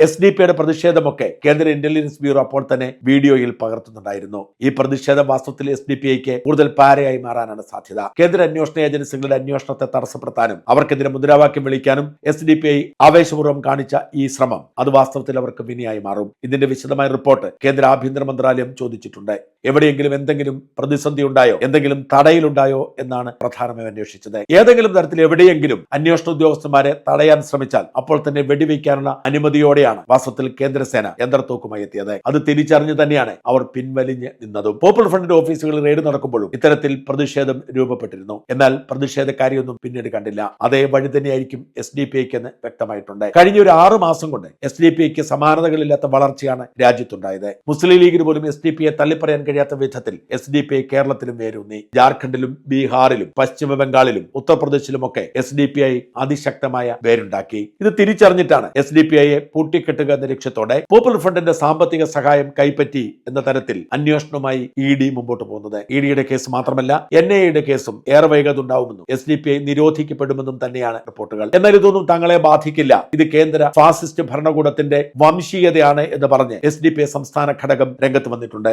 SDP പ്രതിഷേധമൊക്കെ കേന്ദ്ര intelligence bureau അപ്പോൾ തന്നെ വീഡിയോയിൽ പകർത്തുന്നുണ്ടായിരുന്നു. ഈ പ്രതിഷേധം വാസ്തവത്തിൽ SDP കൂടുതൽ പാരയായി മാറാനാണ് സാധ്യത. കേന്ദ്ര അന്വേഷണ ഏജൻസികളുടെ അന്വേഷണത്തെ തടസ്സപ്പെടുത്താനും അവർക്കെതിരെ മുദ്രാവാക്യം വിളിക്കാനും SDP ആവേശപൂർവ്വം കാണിച്ച ഈ ശ്രമം അത് വാസ്തവത്തിൽ അവർക്ക് വിനയായി മാറും. ഇതിന്റെ വിശദമായ റിപ്പോർട്ട് കേന്ദ്ര ആഭ്യന്തര മന്ത്രാലയം ചോദിച്ചിട്ടുണ്ട്. എവിടെയെങ്കിലും എന്തെങ്കിലും പ്രതിസന്ധി ഉണ്ടായോ, എന്തെങ്കിലും തടയിലുണ്ടായോ എന്നാണ് പ്രധാനമായും അന്വേഷിച്ചത്. ഏതെങ്കിലും തരത്തിൽ എവിടെയെങ്കിലും അന്വേഷണ ഉദ്യോഗസ്ഥന്മാരെ തടയാൻ ശ്രമിച്ചാൽ അപ്പോൾ തന്നെ വെടിവെക്കാനുള്ള അനുമതിയോടെയാണ് വാസ്തവത്തിൽ കേന്ദ്രസേന യന്ത്രത്തോക്കുമായി എത്തിയത്. അത് തിരിച്ചറിഞ്ഞു തന്നെയാണ് അവർ പിൻവലിഞ്ഞ് നിന്നതും. പോപ്പുലർ ഫ്രണ്ടിന്റെ ഓഫീസുകളിൽ റെയ്ഡ് നടക്കുമ്പോഴും ഇത്തരത്തിൽ പ്രതിഷേധം രൂപപ്പെട്ടിരുന്നു. എന്നാൽ പ്രതിഷേധക്കാരിയൊന്നും പിന്നീട് കണ്ടില്ല. അതേ വഴി തന്നെയായിരിക്കും SDP എന്ന് വ്യക്തമായിട്ടുണ്ട്. കഴിഞ്ഞ ഒരു 6 മാസം കൊണ്ട് SDP സമാനതകളില്ലാത്ത വളർച്ചയാണ് രാജ്യത്തുണ്ടായത്. മുസ്ലിം ലീഗിന് പോലും SDP തള്ളിപ്പറയാൻ കഴിയാത്ത വിധത്തിൽ SDP കേരളത്തിലും വേരൂന്നി. ജാർഖണ്ഡിലും ബീഹാറിലും പശ്ചിമ ബംഗാളിലും ഉത്തർപ്രദേശിലുമൊക്കെ SDP അതിശക്തമായ വേരുണ്ടാക്കി. ഇത് തിരിച്ചറിഞ്ഞിട്ടാണ് SDP പൂട്ടിക്കെട്ടുക എന്ന ലക്ഷ്യത്തോടെ പോപ്പുലർ ഫ്രണ്ടിന്റെ സാമ്പത്തിക സഹായം കൈപ്പറ്റി എന്ന തരത്തിൽ അന്വേഷണവുമായി ED മുമ്പോട്ട് പോകുന്നത്. EDയുടെ കേസ് മാത്രമല്ല NIAയുടെ കേസും ഏറെ വൈകാതെ ഉണ്ടാവുമെന്നും SDP നിരോധിക്കപ്പെടുമെന്നും തന്നെയാണ് റിപ്പോർട്ടുകൾ. എന്നാൽ ഇതൊന്നും തങ്ങളെ ബാധിക്കില്ല, ഇത് കേന്ദ്ര ഫാസിസ്റ്റ് ഭരണകൂടത്തിന്റെ വംശീയതയാണ് എന്ന് പറഞ്ഞ് SDP സംസ്ഥാന ഘടകം രംഗത്ത് വന്നിട്ടുണ്ട്.